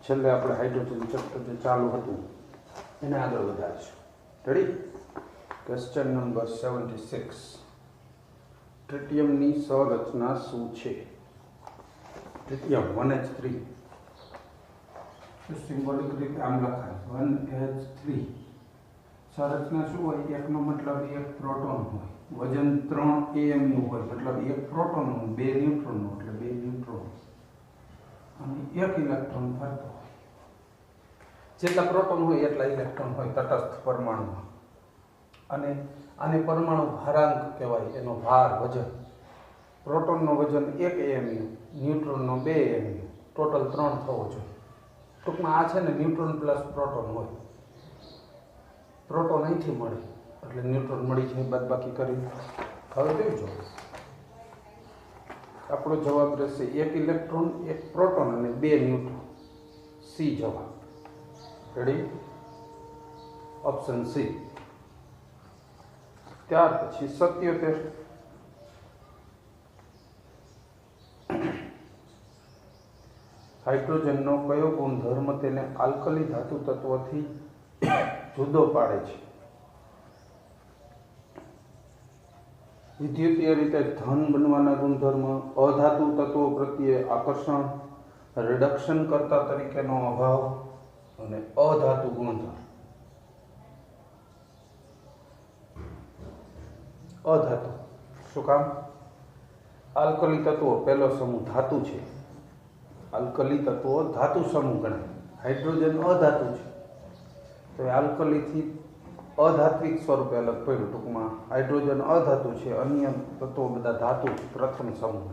છેલ્લે આપણે hydrogen chapter જે ચાલુ હતું એને આગળ વધારીશું. રેડી? Question number 76. ટ્રિટિયમની સંરચના શું છે? Tritium 1H3. સિમ્બોલિક રીતે આમ લખાય 1H3. સંરચના શું હોય? એકનો મતલબ એક પ્રોટોન હોય, વજન 3 AMU હોય, મતલબ એક પ્રોટોન, 2 ન્યુટ્રોન એટલે 2 ન્યુટ્રોન અને એક ઇલેક્ટ્રોન ફરતો હોય. જેટલા પ્રોટોન હોય એટલા ઇલેક્ટ્રોન હોય તટસ્થ પરમાણુમાં. અને આને પરમાણુ ભારાંક કહેવાય, એનો ભાર, વજન. પ્રોટોનનો વજન 1 AMU, ન્યુટ્રોનનો 2 AMU, ટોટલ 3 થવો જોઈએ. ટૂંકમાં આ છે ને ન્યુટ્રોન પ્લસ પ્રોટોન હોય. પ્રોટોન અહીંથી મળે એટલે ન્યુટ્રોન મળી જાય બાદબાકી કરી. હવે કેવું જો આપણો જવાબ રહેશે 1 ઇલેક્ટ્રોન 1 પ્રોટોન અને 2 ન્યુટ્રોન. સી જવાબ. રેડી? Option C. ત્યાર પછી 77. હાઇડ્રોજનનો કયો ગુણધર્મ તેને આલ્કલી ધાતુ તત્વથી જુદો પાડે છે? વિદ્યુતીય રીતે ધન બનવાના ગુણધર્મ, અધાતુ તત્વો પ્રત્યે આકર્ષણ, રિડક્શન કરતા તરીકેનો અભાવ અને અધાતુ ગુણધર્મ. અધાતુ. શું કામ? આલ્કલી તત્વો પહેલો સમૂહ ધાતુ છે. આલ્કલી તત્વો ધાતુ સમૂહ ગણાય. હાઇડ્રોજન અધાતુ છે તો આલ્કલીથી અધાત્વિક સ્વરૂપે અલગ પડ્યું. ટૂંકમાં હાઇડ્રોજન અધાતુ છે, અન્ય તત્વો બધા ધાતુ, પ્રથમ સમૂહ.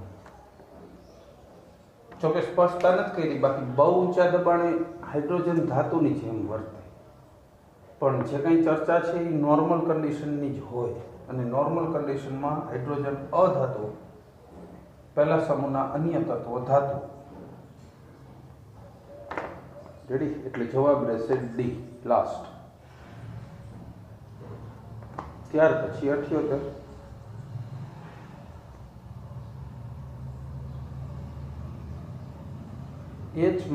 જોકે સ્પષ્ટતા નથી કરી, બાકી બહુ ઊંચા દબાણે હાઇડ્રોજન ધાતુની જેમ વર્તે. પણ જે કંઈ ચર્ચા છે એ નોર્મલ કન્ડિશનની જ હોય. અને નોર્મલ કન્ડિશનમાં હાઇડ્રોજન અધાતુ, પહેલા સમૂહના અન્ય તત્વો ધાતુ. રેડી? એટલે જવાબ રહેશે ડી, લાસ્ટ. ત્યાર પછી 78. H-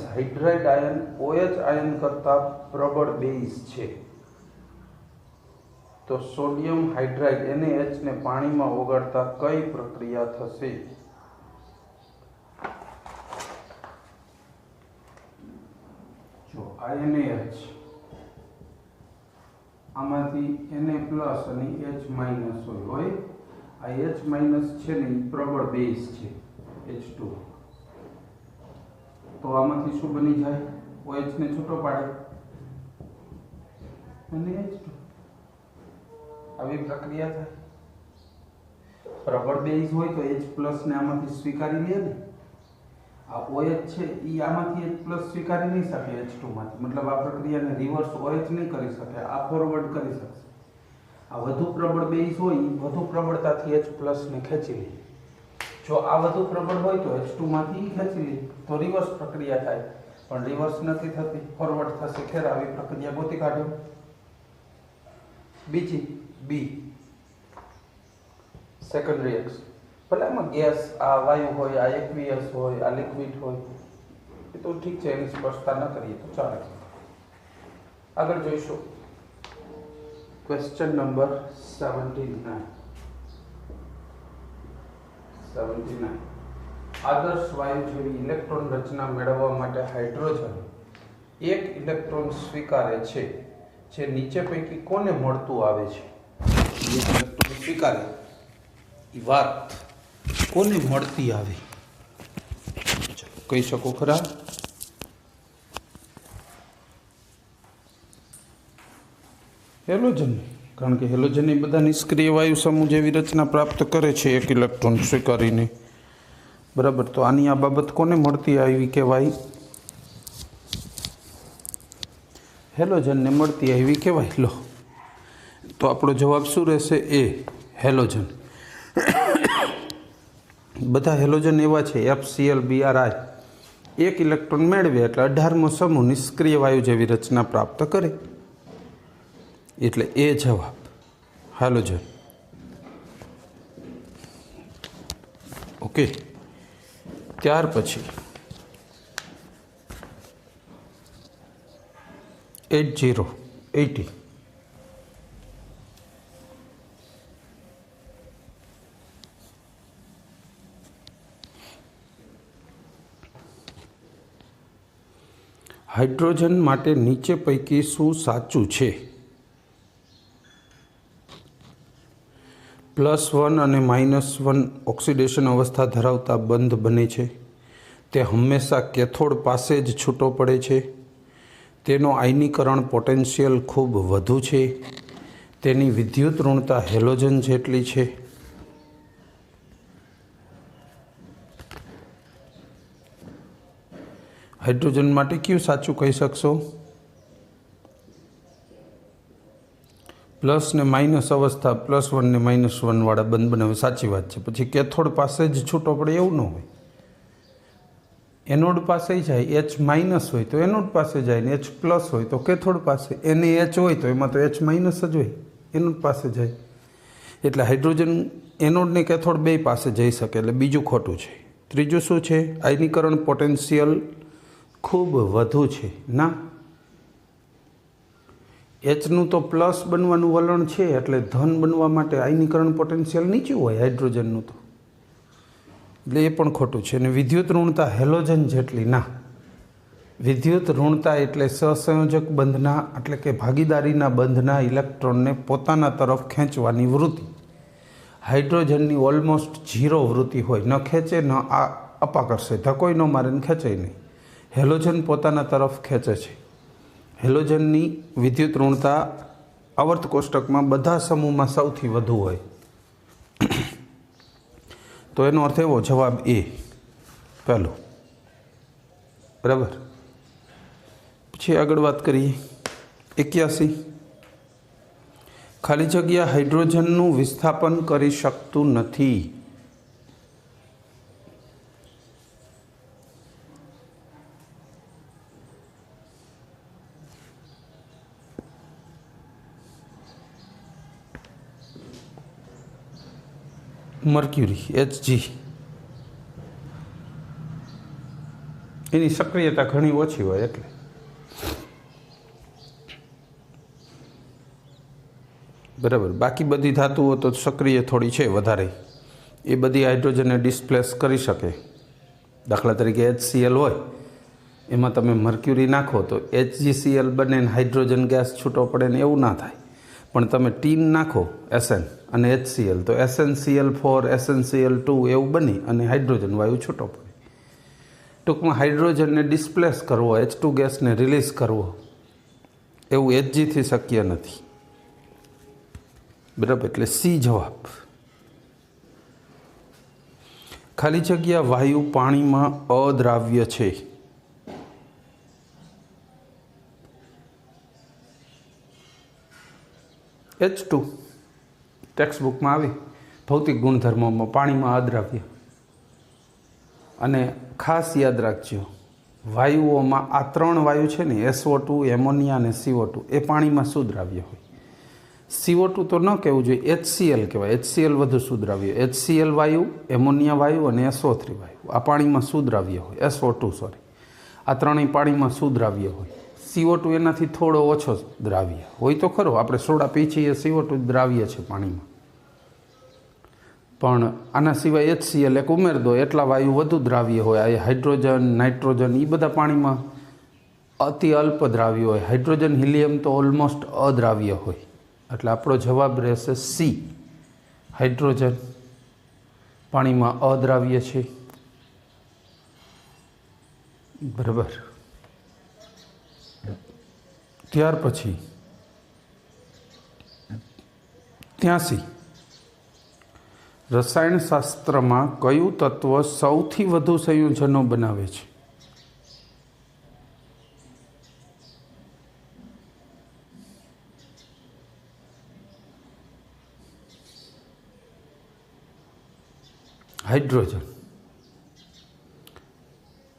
hydride ion OH ion કરતા પ્રબળ બેઝ છે. તો સોડિયમ હાઇડ્રાઇડ NaH ને પાણીમાં ઓગાળતા કઈ પ્રક્રિયા થશે? જો આ NaH, આમાંથી Na પ્લસ અને H માઇનસ હોય. આ H માઇનસ છે ને એ પ્રબળ બેઝ છે, H2. તો આમાંથી શું બની જાય? OH ને છૂટો પાડે અને H2. આવી પ્રક્રિયા થાય. પ્રબળ બેઝ હોય તો H પ્લસ ને આમાંથી સ્વીકારી લે ને. આ OH છે એ આમાંથી H પ્લસ સ્વીકારી નહીં શકે H2 માંથી. મતલબ આ પ્રક્રિયાને રિવર્સ OH નહીં કરી શકે, આ ફોરવર્ડ કરી શકશે. આ વધુ પ્રબળ બેઝ હોય વધુ પ્રબળતાથી H પ્લસ ને ખેંચી લે. જો આ વધુ પ્રબળ હોય તો H2 માંથી ખેંચી લે તો રિવર્સ પ્રક્રિયા થાય. પણ રિવર્સ નથી થતી, ફોરવર્ડ થશે. ખેર આવી પ્રક્રિયા ગોતી કાઢો. બીજી બી, સેકન્ડ રિએક્શન. ભલે એમાં ગેસ, આ વાયુ હોય, આ એક્વિયસ હોય, આ લિક્વિડ હોય, એ તો ઠીક છે, એની સ્પષ્ટતા ન કરીએ તો ચાલે. આગળ જોઈશું ક્વેશ્ચન નંબર 79. આદર્શ વાયુ જેવી ઇલેક્ટ્રોન રચના મેળવવા માટે હાઇડ્રોજન એક ઇલેક્ટ્રોન સ્વીકારે છે, જે નીચે પૈકી કોને મળતું આવે છે? એક ઇલેક્ટ્રોન સ્વીકારે એ વાત કોને મળતી આવે? કહી શકો ખરા? હેલોજન. કારણ કે હેલોજન એ બધા નિષ્ક્રિય વાયુ સમૂહ જેવી રચના પ્રાપ્ત કરે છે એક ઇલેક્ટ્રોન સ્વીકારીને. બરાબર. તો આની આ બાબત કોને મળતી આવી કહેવાય? હેલોજનને મળતી આવી કહેવાય. લો, તો આપણો જવાબ શું રહેશે? એ, હેલોજન. બધા હેલોજન એવા છે FCl Bri એક ઇલેક્ટ્રોન મેળવે એટલે 18મો સમૂહ નિષ્ક્રિય વાયુ જેવી રચના પ્રાપ્ત કરે. એટલે એ જવાબ હેલોજન. ઓકે. ત્યાર પછી 80. હાઇડ્રોજન માટે નીચે પૈકી શું સાચું છે? +1 અને -1 ઓક્સિડેશન અવસ્થા ધરાવતા બંધ બને છે. તે હંમેશા કેથોડ પાસે જ છૂટો પડે છે. તેનો આયનીકરણ પોટેન્શિયલ ખૂબ વધુ છે. તેની વિદ્યુત ઋણતા હેલોજન જેટલી છે. હાઇડ્રોજન માટે કયું સાચું કહી શકશો? પ્લસ ને માઇનસ અવસ્થા +1 ને -1 વાળા બંધ બનાવે, સાચી વાત છે. પછી કેથોડ પાસે જ છૂટો પડે એવું ન હોય. એનોડ પાસે જાય, H- હોય તો એનોડ પાસે જાય, ને H+ હોય તો કેથોડ પાસે, NaH હોય તો એમાં તો H- જ હોય, એનોડ પાસે જાય. એટલે હાઇડ્રોજન એનોડ ને કેથોડ બે પાસે જઈ શકે, એટલે બીજું ખોટું છે. ત્રીજું શું છે? આયનીકરણ પોટેન્શિયલ ખૂબ વધુ છે. ના, Hનું તો પ્લસ બનવાનું વલણ છે, એટલે ધન બનવા માટે આયનીકરણ પોટેન્શિયલ નીચું હોય હાઇડ્રોજનનું તો, એટલે એ પણ ખોટું છે. અને વિદ્યુત ઋણતા હેલોજન જેટલી ના. વિદ્યુત ઋણતા એટલે સહસંયોજક બંધના એટલે કે ભાગીદારીના બંધના ઇલેક્ટ્રોનને પોતાના તરફ ખેંચવાની વૃત્તિ. હાઇડ્રોજનની ઓલમોસ્ટ 0 વૃત્તિ હોય, ન ખેંચે ન અપા કરશે, ધકોઈ ન મારે ને ખેંચે નહીં. હેલોજન પોતાના તરફ ખેંચે છે. હેલોજનની વિદ્યુત ઋણતા આવર્ત કોષ્ટકમાં બધા સમૂહમાં સૌથી વધુ હોય. તો એનો અર્થ એવો, જવાબ એ પહેલો. બરાબર. પછી આગળ વાત કરીએ. 81. ખાલી જગ્યા હાઇડ્રોજનનું વિસ્થાપન કરી શકતું નથી. Mercury Hg. એની સક્રિયતા ઘણી ઓછી હોય એટલે. બરાબર. બાકી બધી ધાતુઓ તો સક્રિય થોડી છે વધારે, એ બધી હાઇડ્રોજનને ડિસ્પ્લેસ કરી શકે. દાખલા તરીકે HCl હોય, એમાં તમે મર્ક્યુરી નાખો તો HgCl બને ને હાઇડ્રોજન ગેસ છૂટો પડે ને એવું ના થાય. પણ તમે ટીન નાખો SN અને HCl તો SnCl4 SnCl2 એવું બની અને હાઇડ્રોજન વાયુ છૂટો પડે. ટૂંકમાં હાઇડ્રોજનને ડિસ્પ્લેસ કરવો, H2 ગેસને રિલીઝ કરવો, એવું Hgથી શક્ય નથી. બરાબર. એટલે C જવાબ. ખાલી જગ્યા વાયુ પાણીમાં અદ્રાવ્ય છે. H2 ટેક્સ્ટબુકમાં આવી, ભૌતિક ગુણધર્મોમાં પાણીમાં અદ્રાવ્ય. અને ખાસ યાદ રાખજો, વાયુઓમાં આ 3 વાયુ છે ને, SO2, એમોનિયા અને CO2, એ પાણીમાં સુદ્રાવ્ય હોય. CO2 તો ન કહેવું જોઈએ, HCl કહેવાય. HCl વધુ સુદ્રાવ્ય. HCl વાયુ, એમોનિયા વાયુ અને SO3 વાયુ આ પાણીમાં સુદ્રાવ્ય હોય. SO2 સોરી, આ ત્રણેય પાણીમાં સુદ્રાવ્ય હોય. CO2 એનાથી થોડો ઓછો દ્રાવ્ય હોય તો ખરો. આપણે સોડા પી છીએ, CO2 દ્રાવ્ય છે પાણીમાં. પણ આના સિવાય HCl એક ઉમેર દો, એટલા વાયુ વધુ દ્રાવ્ય હોય. આ હાઇડ્રોજન, નાઇટ્રોજન એ બધા પાણીમાં અતિ અલ્પ દ્રાવ્ય હોય. હાઇડ્રોજન, હિલિયમ તો ઓલમોસ્ટ અદ્રાવ્ય હોય. એટલે આપણો જવાબ રહેશે C. હાઇડ્રોજન પાણીમાં અદ્રાવ્ય છે. બરાબર. ત્યાર પછી 83. રસાયણશાસ્ત્રમાં કયું તત્વ સૌથી વધુ સંયોજનો બનાવે છે? હાઇડ્રોજન.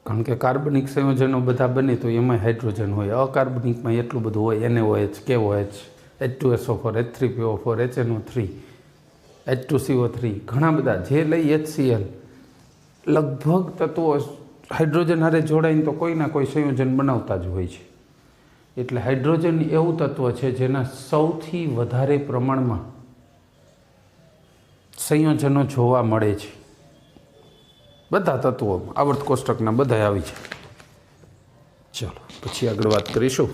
કારણ કે કાર્બનિક સંયોજનો બધા બને તો એમાં હાઇડ્રોજન હોય. અકાર્બનિકમાં એટલું બધું હોય, NaOH, KOH, H2SO4, H3PO4, HNO3, H2CO3, ઘણા બધા. જે લઈ HCl, લગભગ તત્વો હાઇડ્રોજન હારે જોડાઈને તો કોઈ ના કોઈ સંયોજન બનાવતા જ હોય છે. એટલે હાઇડ્રોજન એવું તત્વ છે જેના સૌથી વધારે પ્રમાણમાં સંયોજનો જોવા મળે છે બધા તત્વોમાં. આવર્ત કોષ્ટકના બધા આવી છે. ચાલો પછી આગળ વાત કરીશું.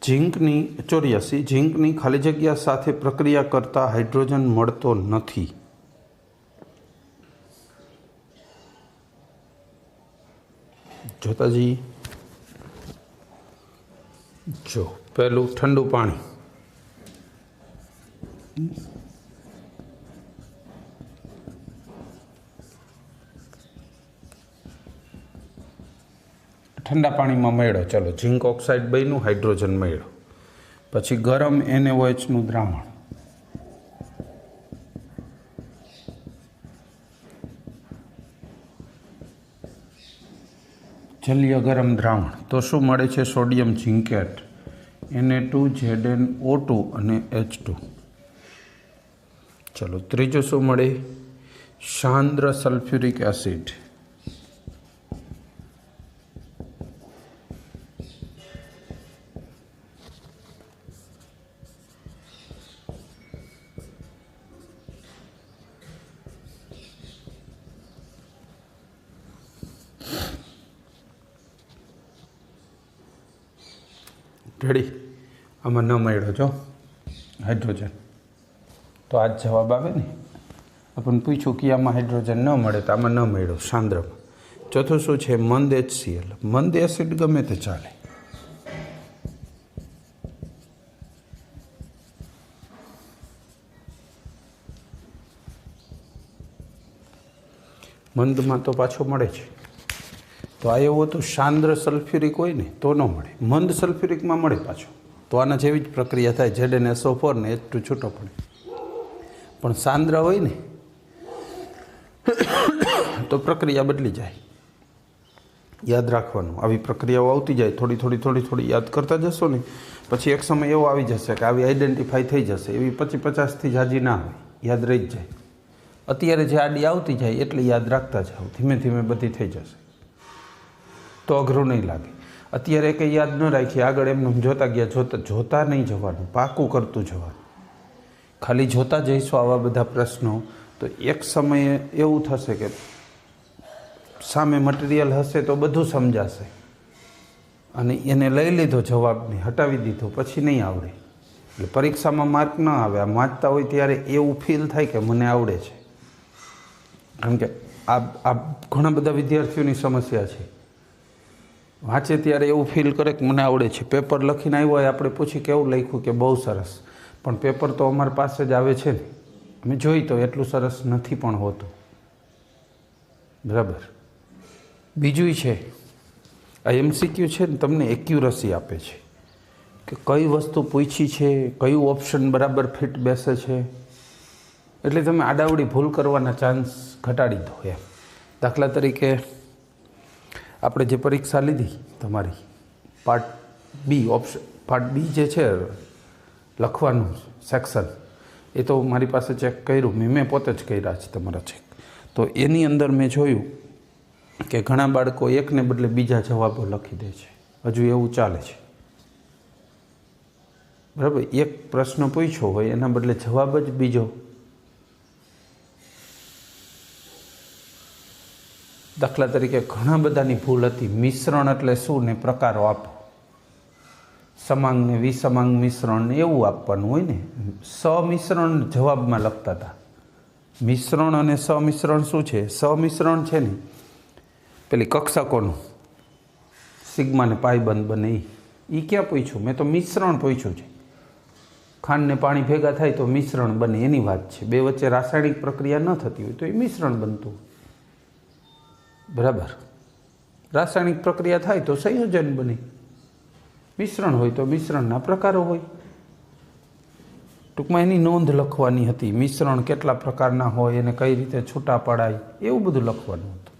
ઝીંકની 84 ઝીંકની ખાલી જગ્યા સાથે પ્રક્રિયા કરતા હાઇડ્રોજન મળતો નથી. જોતાજી જો પહેલું ઠંડુ પાણી, ઠંડા પાણીમાં મળ્યો, ચલો ઝીંક ઓક્સાઇડ બન્યું, હાઇડ્રોજન મળ્યો. પછી ગરમ NaOHનું દ્રાવણ, જલીય ગરમ દ્રાવણ, તો શું મળે છે? સોડિયમ ઝિંકેટ, Na2ZnO2 અને H2. ચલો ત્રીજું શું મળે? સાંદ્ર સલ્ફ્યુરિક એસિડ, રેડી. આમાં ન મળ્યો જો હાઇડ્રોજન, તો આ જ જવાબ આવે ને. આપણને પૂછ્યું કે આમાં હાઇડ્રોજન ન મળે તો આમાં ન મળ્યો સાંદ્રમાં. ચોથું શું છે? મંદ HCl. મંદ એસિડ ગમે તે ચાલે. મંદમાં તો પાછો મળે છે. તો આ એવું હતું સાંદ્ર સલ્ફ્યુરિક હોય ને તો ન મળે, મંદ સલ્ફ્યુરિકમાં મળે પાછો. તો આના જેવી જ પ્રક્રિયા થાય, ZnSO4 ને H2 છૂટો પડે. પણ સાંદ્ર હોય ને તો પ્રક્રિયા બદલી જાય. યાદ રાખવાનું, આવી પ્રક્રિયાઓ આવતી જાય, થોડી યાદ કરતા જશો ને પછી એક સમય એવો આવી જશે કે આવી આઈડેન્ટિફાઈ થઈ જશે. એવી 50-50થી જાજી ના હોય, યાદ રહી જ જાય. અત્યારે જે આડી આવતી જાય એટલે યાદ રાખતા જાઓ, ધીમે ધીમે બધી થઈ જશે તો અઘરું નહીં લાગે. અત્યારે કંઈ યાદ ન રાખીએ, આગળ એમને જોતા ગયા, જોતા નહીં જવાનું, પાકું કરતું જવાનું. ખાલી જોતા જઈશું આવા બધા પ્રશ્નો તો એક સમયે એવું થશે કે સામે મટીરિયલ હશે તો બધું સમજાશે, અને એને લઈ લીધો જવાબને, હટાવી દીધો પછી નહીં આવડે. એટલે પરીક્ષામાં માર્ક ન આવે. આ વાંચતા હોય ત્યારે એવું ફીલ થાય કે મને આવડે છે. કારણ કે આ ઘણા બધા વિદ્યાર્થીઓની સમસ્યા છે. વાંચે ત્યારે એવું ફીલ કરે કે મને આવડે છે. પેપર લખીને આવ્યો હોય, આપણે પૂછી કેવું લખ્યું કે બહુ સરસ, પણ પેપર તો અમારી પાસે જ આવે છે ને, અમે જોઈ તો એટલું સરસ નથી પણ હોતું. બરાબર. બીજું છે આ MCQ છે ને, તમને એક્યુરસી આપે છે કે કઈ વસ્તુ પૂછી છે, કયું ઓપ્શન બરાબર ફિટ બેસે છે. એટલે તમે આડાવડી ભૂલ કરવાના ચાન્સ ઘટાડી દો એમ. દાખલા તરીકે આપણે જે પરીક્ષા લીધી તમારી પાર્ટ બી જે છે લખવાનું સેક્શન, એ તો મારી પાસે ચેક કર્યું, મેં પોતે જ કર્યા છે તમારા ચેક. તો એની અંદર મેં જોયું કે ઘણા બાળકો એકને બદલે બીજા જવાબો લખી દે છે. હજુ એવું ચાલે છે. બરાબર. એક પ્રશ્ન પૂછ્યો હોય એના બદલે જવાબ જ બીજો. દાખલા તરીકે ઘણા બધાની ભૂલ હતી. મિશ્રણ એટલે શું ને પ્રકારો આપો, સમાંગ ને વિસમાંગ મિશ્રણ ને એવું આપવાનું હોય ને. સમિશ્રણ જવાબમાં લખતા હતા. મિશ્રણ અને સમિશ્રણ શું છે? સમિશ્રણ છે ને પેલી કક્ષકોનું સિગ્મા ને પાઈ બંધ બને, એ ક્યાં પૂછ્યું? મેં તો મિશ્રણ પૂછ્યું છે. ખાંડ ને પાણી ભેગા થાય તો મિશ્રણ બને, એની વાત છે. બે વચ્ચે રાસાયણિક પ્રક્રિયા ન થતી હોય તો એ મિશ્રણ બનતું. બરાબર. રાસાયણિક પ્રક્રિયા થાય તો સંયોજન બને. મિશ્રણ હોય તો મિશ્રણના પ્રકારો હોય. ટૂંકમાં એની નોંધ લખવાની હતી. મિશ્રણ કેટલા પ્રકારના હોય, એને કઈ રીતે છૂટા પડાય, એવું બધું લખવાનું હતું.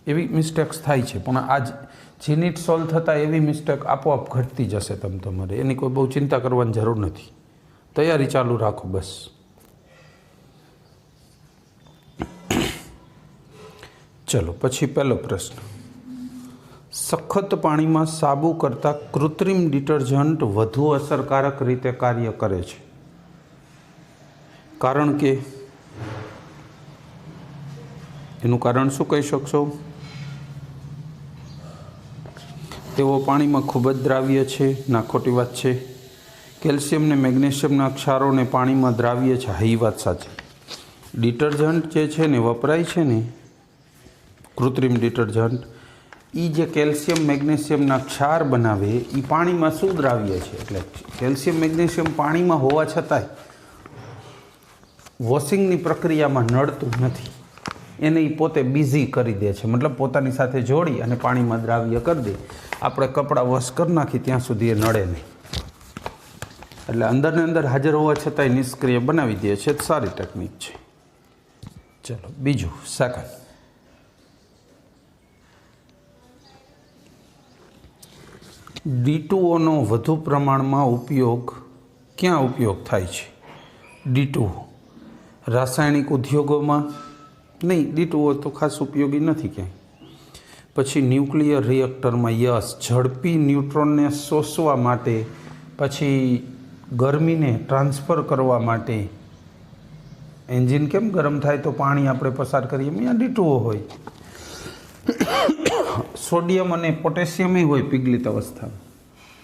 એવી મિસ્ટેક્સ થાય છે, પણ આ જીનીટ સોલ્વ થતાં એવી મિસ્ટેક આપોઆપ ઘટતી જશે. તમારે એની કોઈ બહુ ચિંતા કરવાની જરૂર નથી. તૈયારી ચાલુ રાખો બસ. ચલો પછી પહેલો પ્રશ્ન. સખત પાણીમાં સાબુ કરતાં કૃત્રિમ ડિટર્જન્ટ વધુ અસરકારક રીતે કાર્ય કરે છે, કારણ કે એનું કારણ શું કહી શકશો? તેઓ પાણીમાં ખૂબ જ દ્રાવ્ય છે. ના, ખોટી વાત છે. કેલ્શિયમ ને મેગ્નેશિયમના ક્ષારોને પાણીમાં દ્રાવ્ય છે. હા, એ વાત સાચી. ડિટર્જન્ટ જે છે ને વપરાય છે ને, કૃત્રિમ ડિટર્જન્ટ, એ જે કેલ્શિયમ મેગ્નેશિયમના ક્ષાર બનાવે એ પાણીમાં શું દ્રાવ્ય છે. એટલે કેલ્શિયમ મેગ્નેશિયમ પાણીમાં હોવા છતાંય વોશિંગની પ્રક્રિયામાં નડતું નથી. એને એ પોતે બિઝી કરી દે છે, મતલબ પોતાની સાથે જોડી અને પાણીમાં દ્રાવ્ય કરી દે. આપણે કપડાં વોશ કરી નાખી ત્યાં સુધી એ નડે નહીં. એટલે અંદરને અંદર હાજર હોવા છતાંય નિષ્ક્રિય બનાવી દે છે. સારી ટેકનિક છે. ચલો બીજું, સેકન્ડ. D2O વધુ પ્રમાણમાં ઉપયોગ ક્યાં ઉપયોગ થાય છે? D2O રાસાયણિક ઉદ્યોગોમાં નહીં. D2O તો ખાસ ઉપયોગી નથી ક્યાંય. પછી ન્યુક્લિયર રિએક્ટરમાં યસ, ઝડપી ન્યુટ્રોનને શોષવા માટે, પછી ગરમીને ટ્રાન્સફર કરવા માટે. એન્જિન કેમ ગરમ થાય તો પાણી આપણે પસાર કરીએ, ત્યાં D2O હોય. સોડિયમ અને પોટેશિયમ હોય પીગલિત અવસ્થામાં,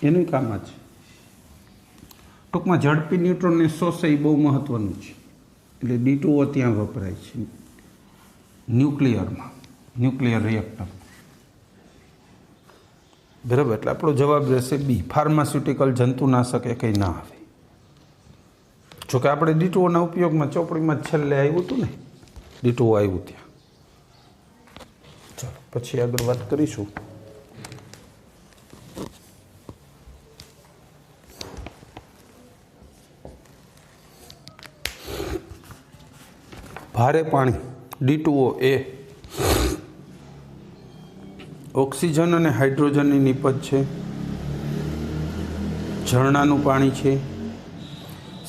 એનું કામ જ છે. ટૂંકમાં ઝડપી ન્યુટ્રોનને શોષે એ બહુ મહત્ત્વનું છે. એટલે D2O ત્યાં વપરાય છે ન્યુક્લિયરમાં, ન્યુક્લિયર રિએક્ટર. બરાબર. એટલે આપણો જવાબ રહેશે બી. ફાર્માસ્યુટિકલ જંતુનાશક એ કંઈ ના આવે. જોકે આપણે D2Oના ઉપયોગમાં ચોપડીમાં છેલ્લે આવ્યું હતું ને, D2O આવ્યું ત્યાં. ચાલો પછી આગળ વાત કરીશું. ભારે પાણી D2O એ ઓક્સિજન અને હાઇડ્રોજનની નિપજ છે. ઝરણાનું પાણી છે.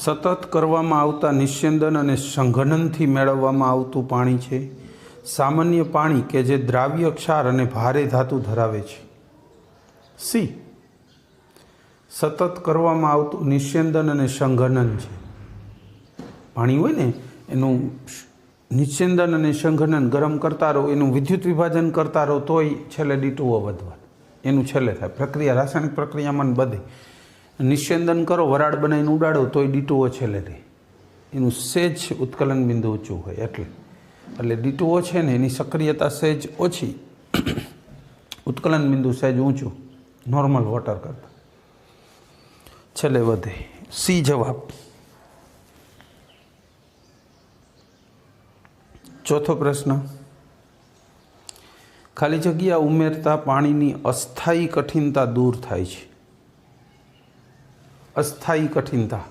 સતત કરવામાં આવતા નિસ્યંદન અને સંઘનનથી મેળવવામાં આવતું પાણી છે. સામાન્ય પાણી કે જે દ્રાવ્ય ક્ષાર અને ભારે ધાતુ ધરાવે છે. સી સતત કરવામાં આવતું નિસ્યંદન અને સંઘનન છે. પાણી હોય ને એનું નિસ્યંદન અને સંઘનન ગરમ કરતા રહો, એનું વિદ્યુત વિભાજન કરતા રહો, તોય છેલ્લે D2O વધવાનું એનું છેલ્લે થાય. પ્રક્રિયા રાસાયણિક પ્રક્રિયામાં બધે નિસ્યંદન કરો, વરાળ બનાવીને ઉડાડો, તોય D2O છેલ્લે રહે. એનું સેજ ઉત્કલન બિંદુ ઊંચું હોય. એટલે D2O છે ને એની સક્રિયતા સેજ ઓછી, ઉત્કલન બિંદુ સેજ ઊંચું નોર્મલ વોટર કરતાં, છેલ્લે વધે. સી જવાબ. ચોથો પ્રશ્ન. ખાલી જગ્યા ઉમેરતા પાણીની અસ્થાયી કઠિનતા દૂર થાય છે. અસ્થાયી કઠિનતા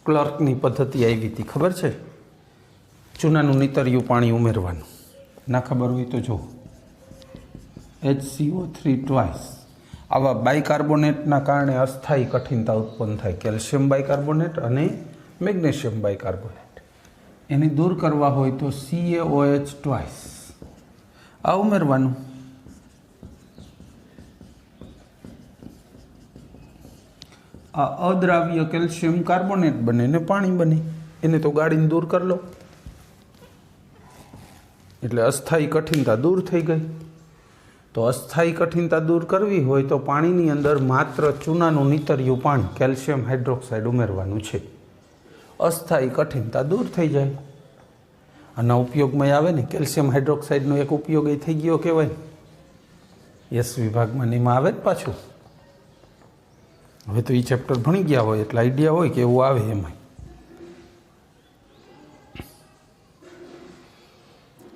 ક્લર્કની પદ્ધતિ આવી હતી, ખબર છે? ચૂનાનું નીતરિયું પાણી ઉમેરવાનું. ના ખબર હોય તો જો HCO3 ટ્વાઇસ. આવા બાયકાર્બોનેટના કારણે અસ્થાયી કઠિનતા ઉત્પન્ન થાય. કેલ્શિયમ બાયકાર્બોનેટ અને મેગ્નેશિયમ બાયકાર્બોનેટ. એને દૂર કરવા હોય તો CaOH ટ્વાઇસ આ ઉમેરવાનું. આ અદ્રાવ્ય કેલ્શિયમ કાર્બોનેટ બને ને પાણી બને. એને તો ગાળીને દૂર કરી લો એટલે અસ્થાયી કઠિનતા દૂર થઈ ગઈ. તો અસ્થાયી કઠિનતા દૂર કરવી હોય તો પાણીની અંદર માત્ર ચૂનાનું નીતરિયું પાણી કેલ્શિયમ હાઇડ્રોક્સાઇડ ઉમેરવાનું છે. અસ્થાયી કઠિનતા દૂર થઈ જાય. આના ઉપયોગમાં આવે ને, કેલ્શિયમ હાઇડ્રોક્સાઇડનો એક ઉપયોગ એ થઈ ગયો કહેવાય. યસ વિભાગમાં એમાં આવે જ પાછું. હવે તો એ ચેપ્ટર ભણી ગયા હોય એટલે આઈડિયા હોય કે એવું આવે એમાં.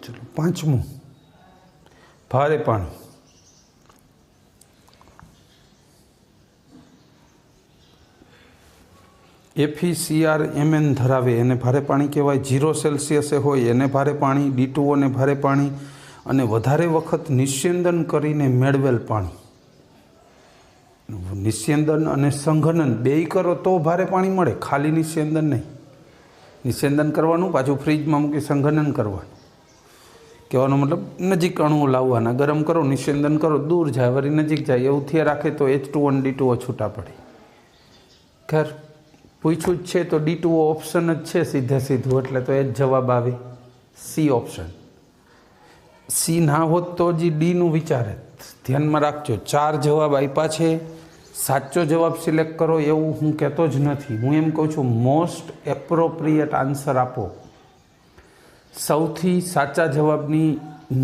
ચલો પાંચમું, ભારે પાણી. FeCrMn ધરાવે એને ભારે પાણી કહેવાય. 0 સેલ્સિયસે હોય એને ભારે પાણી. D2O ને ભારે પાણી. અને વધારે વખત નિસ્યંદન કરીને મેળવેલ પાણી, નિસ્યંદન અને સંઘનન બેય કરો તો ભારે પાણી મળે, ખાલી નિસ્યંદન નહીં. નિસ્યંદન કરવાનું, પાછું ફ્રીજમાં મૂકી સંઘનન કરવાનું. કહેવાનો મતલબ નજીક અણુઓ લાવવાના, ગરમ કરો, નિસ્યંદન કરો, દૂર જાય, વળી નજીક જાય, એવું થયા રાખે તો H2O D2O છૂટા પડે. ખેર પૂછ્યું જ છે તો D2O ઓપ્શન જ છે સીધે સીધું, એટલે તો એ જ જવાબ આવે, સી ઓપ્શન. સી ના હોત તો હજી ડીનું વિચારે. ધ્યાનમાં રાખજો, 4 જવાબ આપ્યા છે, સાચો જવાબ સિલેક્ટ કરો એવું હું કહેતો જ નથી. હું એમ કહું છું મોસ્ટ એપ્રોપ્રિએટ આન્સર આપો. સૌથી સાચા જવાબની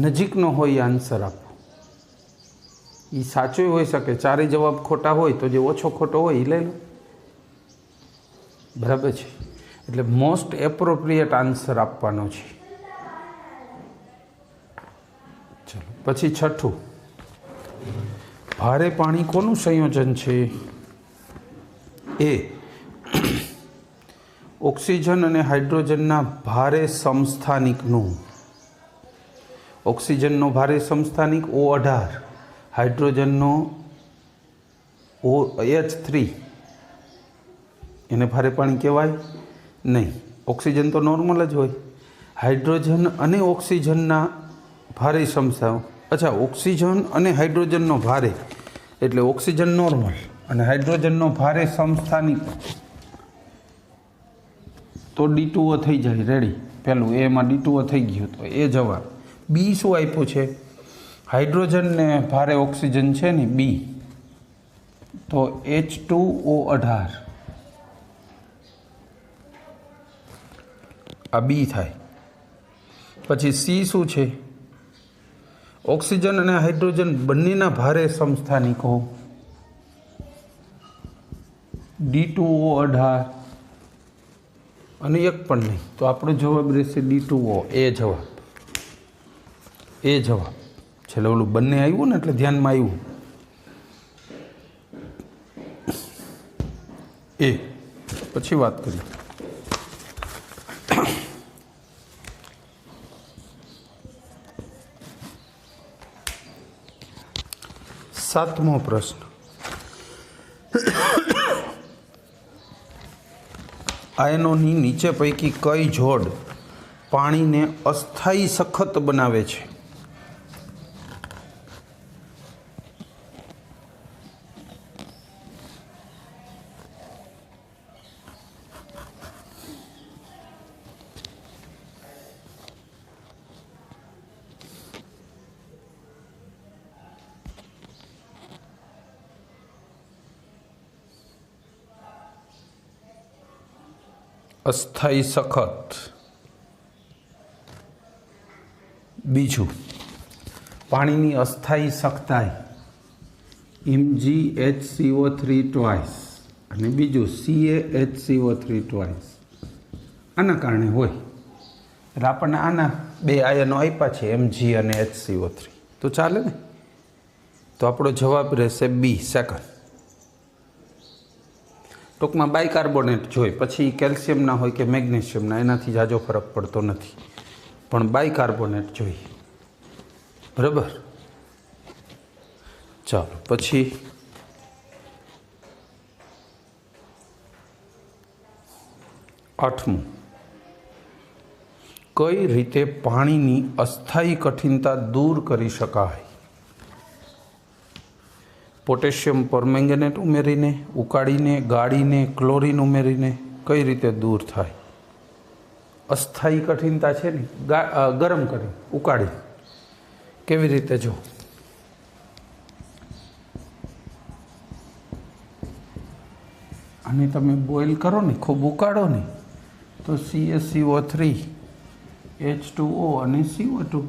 નજીકનો હોય એ આન્સર આપો. એ સાચો હોઈ શકે, 4 જવાબ ખોટા હોય તો જે ઓછો ખોટો હોય એ લઈ લો, બરાબર છે. એટલે મોસ્ટ એપ્રોપ્રિએટ આન્સર આપવાનો છે. ચલો પછી છઠ્ઠું, ભારે પાણી કોનું સંયોજન છે? એ ઓક્સિજન અને હાઇડ્રોજનના ભારે સમસ્થાનિકનું. ઓક્સિજનનો ભારે સમસ્થાનિક O18, હાઇડ્રોજનનો OH3, એને ભારે પાણી કહેવાય નહીં. ઓક્સિજન તો નોર્મલ જ હોય. હાઇડ્રોજન અને ઓક્સિજનના ભારે સમસ્થાનિક, અચ્છા ઓક્સિજન અને હાઇડ્રોજનનો ભારે એટલે ઓક્સિજન નોર્મલ અને હાઇડ્રોજનનો ભારે સમસ્થાનિક તો D2O થઈ જાય. રેડી, પેલું એમાં D2O થઈ ગયું તો એ જવાબ. બી શું આપ્યું છે? હાઇડ્રોજન ને ભારે ઓક્સિજન છે ને બી, તો H2O18 આ બી થાય. પછી સી શું છે? ઓક્સિજન અને હાઇડ્રોજન બંનેના ભારે સમસ્થાનિકો D2O18 અને એક પણ નહીં, તો આપણો જવાબ રહેશે D2O. એ જવાબ, એ જવાબ. છેલ્લે ઓલું બંને આવ્યું ને એટલે ધ્યાનમાં આવ્યું. એ પછી વાત કરીએ. સાતમો પ્રશ્ન, આયનોની નીચે પૈકી કઈ જોડ પાણીને અસ્થાયી સખત બનાવે છે? અસ્થાયી સખત. બીજું, પાણીની અસ્થાયી સખતાઈ MgHCO3 ટ્વાઇસ અને બીજું CaHCO3 ટ્વાઇસ. આના કારણે હોય. એટલે આપણને આના બે આયનો આપ્યા છે Mg અને HCO3, તો ચાલે ને. તો આપણો જવાબ રહેશે બી, સેકન્ડ. ટૂંકમાં બાયકાર્બોનેટ જોઈ, પછી કેલ્શિયમના હોય કે મેગ્નેશિયમના, એનાથી જાજો ફરક પડતો નથી, પણ બાયકાર્બોનેટ જોઈએ, બરાબર. ચાલો પછી આઠમું, કઈ રીતે પાણીની અસ્થાયી કઠિનતા દૂર કરી શકાય? પોટેશિયમ પરમેંગેનેટ ઉમેરીને, ઉકાળીને, ગાળીને, ક્લોરીન ઉમેરીને કઈ રીતે દૂર થાય? અસ્થાયી કઠિનતા છે ને, ગરમ કરી, ઉકાળી. કેવી રીતે? જો આને તમે બોઇલ કરો ને, ખૂબ ઉકાળો ને, તો CaCO3, H2O અને CO2.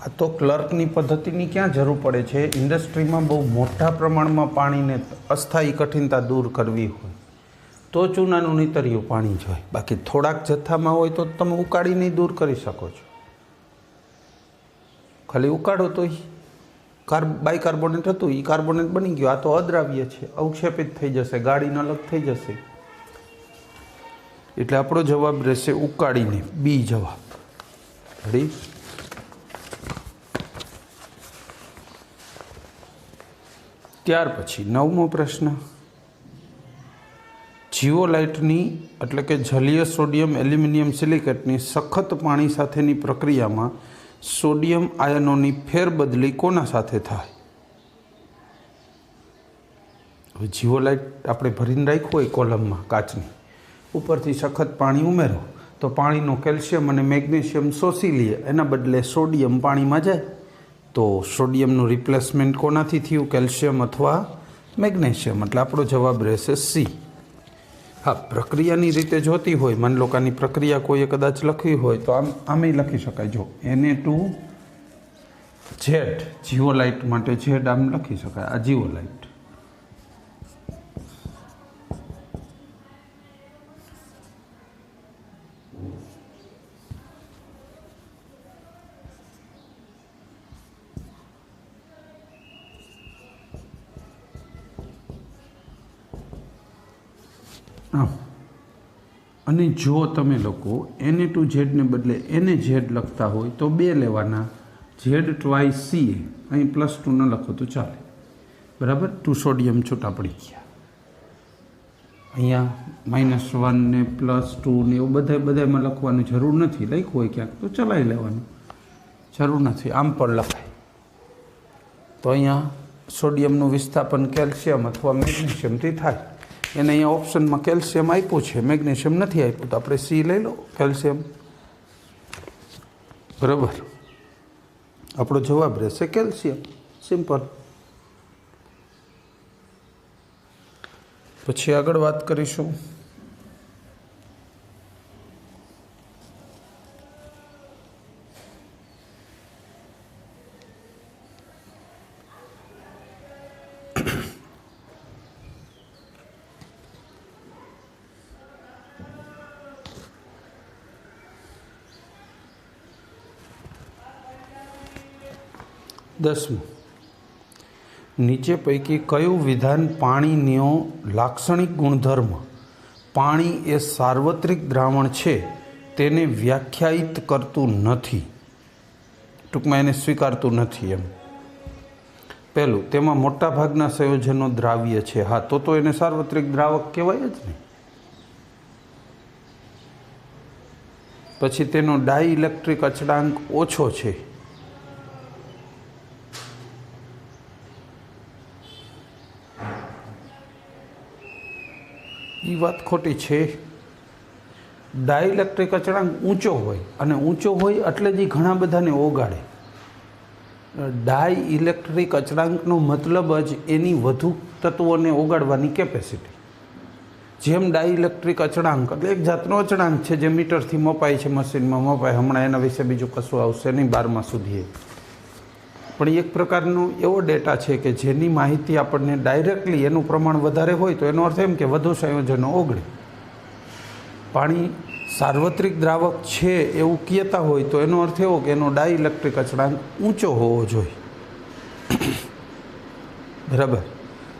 આ તો ક્લર્કની પદ્ધતિની ક્યાં જરૂર પડે છે? ઇન્ડસ્ટ્રીમાં બહુ મોટા પ્રમાણમાં પાણીને અસ્થાયી કઠિનતા દૂર કરવી હોય તો ચૂનાનું નીતર્યું પાણી જોઈએ. બાકી થોડાક જથ્થામાં હોય તો તમે ઉકાળીને દૂર કરી શકો છો. ખાલી ઉકાળો તો બાયકાર્બોનેટ હતું, એ કાર્બોનેટ બની ગયું. આ તો અદ્રાવ્ય છે, અવક્ષેપિત થઈ જશે, ગાળીને અલગ થઈ જશે. એટલે આપણો જવાબ રહેશે ઉકાળીને, બી જવાબ. રેડી? ત્યાર પછી 9મો પ્રશ્ન. જીઓલાઇટની એટલે કે જલીય સોડિયમ એલ્યુમિનિયમ સિલિકેટની સખત પાણી સાથેની પ્રક્રિયામાં સોડિયમ આયનોની ફેરબદલી કોના સાથે થાય? હવે જીઓલાઇટ આપણે ભરીને રાખ્યું હોય કોલમમાં કાચની, ઉપરથી સખત પાણી ઉમેરો તો પાણીનો કેલ્શિયમ અને મેગ્નેશિયમ શોષી લે, એના બદલે સોડિયમ પાણીમાં જાય. તો સોડિયમનું રિપ્લેસમેન્ટ કોનાથી થયું? કેલ્શિયમ અથવા મેગ્નેશિયમ. એટલે આપણો જવાબ રહેશે સી. હા, પ્રક્રિયાની રીતે જોતી હોય, માની લો કાની પ્રક્રિયા કોઈએ કદાચ લખવી હોય તો આમે લખી શકાય. જો Na2 Z જીઓલાઇટ માટે Z આમ લખી શકાય, આ જીઓલાઇટ. અને જો તમે લોકો Na2Z ને બદલે NaZ લખતા હોય તો 2 લેવાના, Z ટ્વાઇસ Ca, અહીં +2 ન લખો તો ચાલે. બરાબર? 2 સોડિયમ છૂટા પડી ગયા. અહીંયા -1 ને +2 ને એવું બધામાં લખવાની જરૂર નથી. લખ્યું હોય ક્યાંક તો ચલાવી લેવાનું, જરૂર નથી. આમ પણ લખાય. તો અહીંયા સોડિયમનું વિસ્થાપન કેલ્શિયમ અથવા મેગ્નેશિયમથી થાય. એને અહીંયા ઓપ્શનમાં કેલ્શિયમ આપ્યું છે, મેગ્નેશિયમ નથી આપ્યું, તો આપણે સી લઈ લો, કેલ્શિયમ. બરાબર? આપણો જવાબ રહેશે કેલ્શિયમ. સિમ્પલ. પછી આગળ વાત કરીશું. દસમું. નીચે પૈકી કયું વિધાન પાણીનો લાક્ષણિક ગુણધર્મ પાણી એ સાર્વત્રિક દ્રાવણ છે તેને વ્યાખ્યાયિત કરતું નથી? ટૂંકમાં એને સ્વીકારતું નથી એમ. પહેલું, તેમાં મોટાભાગના સંયોજનો દ્રાવ્ય છે. હા, તો એને સાર્વત્રિક દ્રાવક કહેવાય જ ને. પછી તેનો ડાઇલેક્ટ્રિક અચળાંક ઓછો છે. એ વાત ખોટી છે. ડાઇલેક્ટ્રિક અચળાંક ઊંચો હોય, અને ઊંચો હોય એટલે જ ઘણા બધાને ઓગાળે. ડાઇલેક્ટ્રિક અચળાંકનો મતલબ જ એની વધુ તત્વોને ઓગાળવાની કેપેસિટી. જેમ ડાઇલેક્ટ્રિક અચળાંક એટલે એક જાતનો અચળાંક છે જે મીટરથી મપાય છે, મશીનમાં મપાય. હમણાં એના વિશે બીજું કશું આવશે નહીં 12મા સુધી. પણ એક પ્રકારનો એવો ડેટા છે કે જેની માહિતી આપણને ડાયરેક્ટલી એનું પ્રમાણ વધારે હોય તો એનો અર્થ એમ કે વધુ સંયોજનો ઓગળે. પાણી સાર્વત્રિક દ્રાવક છે એવું કહેતા હોય તો એનો અર્થ એવો કે એનો ડાઇલેક્ટ્રિક અચળાંક ઊંચો હોવો જોઈએ. બરાબર?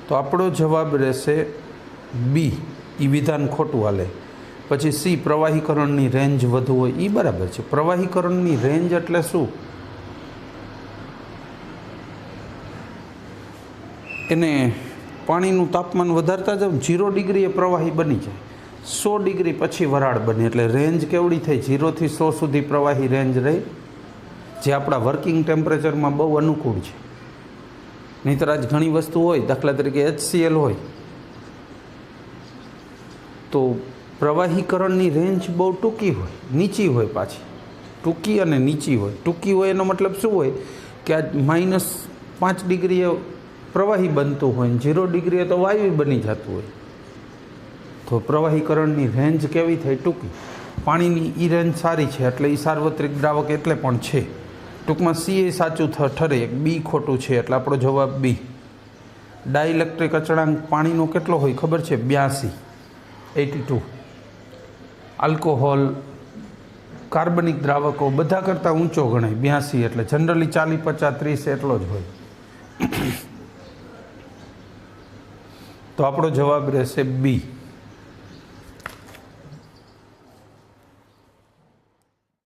તો આપણો જવાબ રહેશે બી. એ વિધાન ખોટું હાલે. પછી સી, પ્રવાહીકરણની રેન્જ વધુ હોય. એ બરાબર છે. પ્રવાહીકરણની રેન્જ એટલે શું? એને પાણીનું તાપમાન વધારતા જાવ, 0 ડિગ્રીએ પ્રવાહી બની જાય, 100 ડિગ્રી પછી વરાળ બને. એટલે રેન્જ કેવડી થઈ? 0 થી 100 સુધી પ્રવાહી રેન્જ રહી, જે આપણા વર્કિંગ ટેમ્પરેચરમાં બહુ અનુકૂળ છે. નહીંતર આજ ઘણી વસ્તુ હોય, દાખલા તરીકે HCl હોય, તો પ્રવાહીકરણની રેન્જ બહુ ટૂંકી હોય, નીચી હોય. પાછી ટૂંકી અને નીચી હોય. ટૂંકી હોય એનો મતલબ શું હોય કે આ -5 ડિગ્રીએ પ્રવાહી બનતું હોય, 0 ડિગ્રીએ તો વાયુ બની જતું હોય. તો પ્રવાહીકરણની રેન્જ કેવી થઈ? ટૂંકી. પાણીની એ રેન્જ સારી છે એટલે એ સાર્વત્રિક દ્રાવક એટલે પણ છે. ટૂંકમાં સી એ સાચું ઠરે, બી ખોટું છે. એટલે આપણો જવાબ બી. ડાઇલેક્ટ્રિક અચળાંક પાણીનો કેટલો હોય ખબર છે? 82. આલ્કોહોલ, કાર્બનિક દ્રાવકો બધા કરતાં ઊંચો ગણાય 82. એટલે જનરલી 40, 50, 30 એટલો જ હોય. તો આપણો જવાબ રહેશે બી.